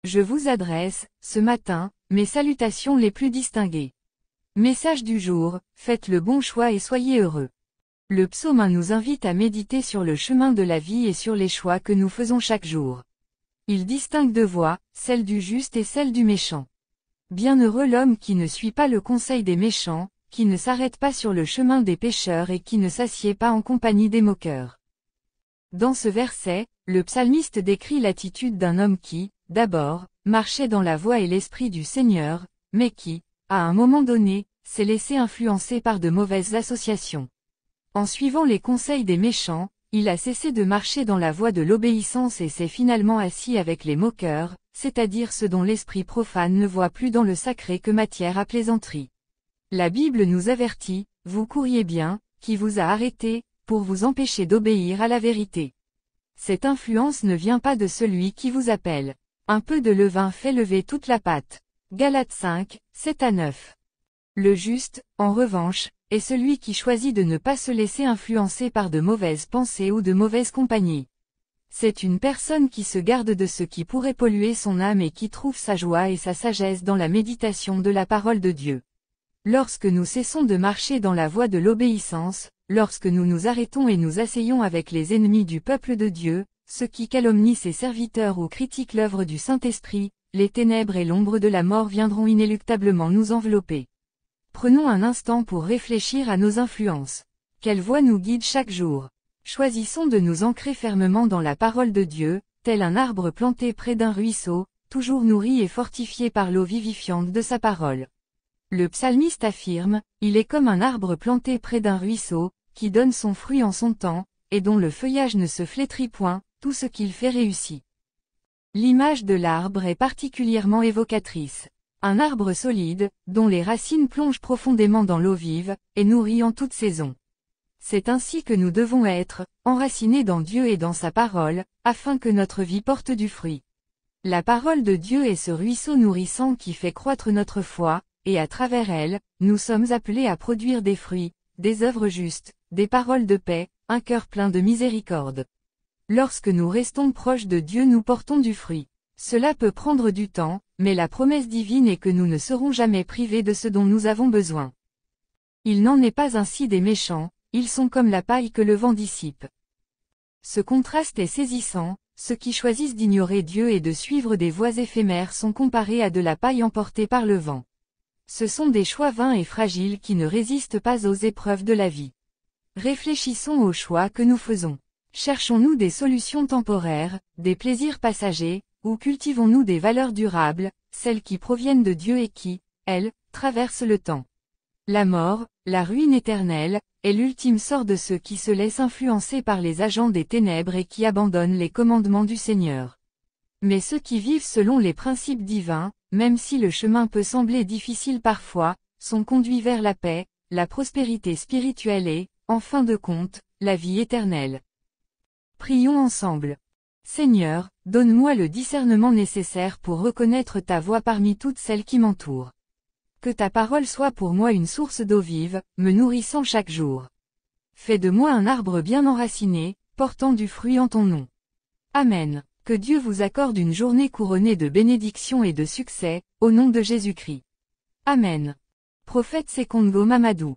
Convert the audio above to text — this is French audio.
Je vous adresse, ce matin, mes salutations les plus distinguées. Message du jour, faites le bon choix et soyez heureux. Le psaume 1 nous invite à méditer sur le chemin de la vie et sur les choix que nous faisons chaque jour. Il distingue deux voies, celle du juste et celle du méchant. Bienheureux l'homme qui ne suit pas le conseil des méchants, qui ne s'arrête pas sur le chemin des pécheurs et qui ne s'assied pas en compagnie des moqueurs. Dans ce verset, le psalmiste décrit l'attitude d'un homme qui, d'abord, marchait dans la voie et l'esprit du Seigneur, mais qui, à un moment donné, s'est laissé influencer par de mauvaises associations. En suivant les conseils des méchants, il a cessé de marcher dans la voie de l'obéissance et s'est finalement assis avec les moqueurs, c'est-à-dire ceux dont l'esprit profane ne voit plus dans le sacré que matière à plaisanterie. La Bible nous avertit, vous couriez bien, qui vous a arrêté, pour vous empêcher d'obéir à la vérité. Cette influence ne vient pas de celui qui vous appelle. Un peu de levain fait lever toute la pâte. Galates 5, 7-9. Le juste, en revanche, est celui qui choisit de ne pas se laisser influencer par de mauvaises pensées ou de mauvaise compagnie. C'est une personne qui se garde de ce qui pourrait polluer son âme et qui trouve sa joie et sa sagesse dans la méditation de la parole de Dieu. Lorsque nous cessons de marcher dans la voie de l'obéissance, lorsque nous nous arrêtons et nous asseyons avec les ennemis du peuple de Dieu, ceux qui calomnient ses serviteurs ou critiquent l'œuvre du Saint-Esprit, les ténèbres et l'ombre de la mort viendront inéluctablement nous envelopper. Prenons un instant pour réfléchir à nos influences. Quelle voie nous guide chaque jour? Choisissons de nous ancrer fermement dans la parole de Dieu, tel un arbre planté près d'un ruisseau, toujours nourri et fortifié par l'eau vivifiante de sa parole. Le psalmiste affirme, il est comme un arbre planté près d'un ruisseau, qui donne son fruit en son temps, et dont le feuillage ne se flétrit point, tout ce qu'il fait réussit. L'image de l'arbre est particulièrement évocatrice. Un arbre solide, dont les racines plongent profondément dans l'eau vive, est nourri en toute saison. C'est ainsi que nous devons être, enracinés dans Dieu et dans sa parole, afin que notre vie porte du fruit. La parole de Dieu est ce ruisseau nourrissant qui fait croître notre foi, et à travers elle, nous sommes appelés à produire des fruits, des œuvres justes, des paroles de paix, un cœur plein de miséricorde. Lorsque nous restons proches de Dieu, nous portons du fruit. Cela peut prendre du temps, mais la promesse divine est que nous ne serons jamais privés de ce dont nous avons besoin. Il n'en est pas ainsi des méchants, ils sont comme la paille que le vent dissipe. Ce contraste est saisissant, ceux qui choisissent d'ignorer Dieu et de suivre des voies éphémères sont comparés à de la paille emportée par le vent. Ce sont des choix vains et fragiles qui ne résistent pas aux épreuves de la vie. Réfléchissons aux choix que nous faisons. Cherchons-nous des solutions temporaires, des plaisirs passagers, ou cultivons-nous des valeurs durables, celles qui proviennent de Dieu et qui, elles, traversent le temps? La mort, la ruine éternelle, est l'ultime sort de ceux qui se laissent influencer par les agents des ténèbres et qui abandonnent les commandements du Seigneur. Mais ceux qui vivent selon les principes divins, même si le chemin peut sembler difficile parfois, sont conduits vers la paix, la prospérité spirituelle et, en fin de compte, la vie éternelle. Prions ensemble. Seigneur, donne-moi le discernement nécessaire pour reconnaître ta voix parmi toutes celles qui m'entourent. Que ta parole soit pour moi une source d'eau vive, me nourrissant chaque jour. Fais de moi un arbre bien enraciné, portant du fruit en ton nom. Amen. Que Dieu vous accorde une journée couronnée de bénédictions et de succès, au nom de Jésus-Christ. Amen. Prophète Sekongo Mamadou.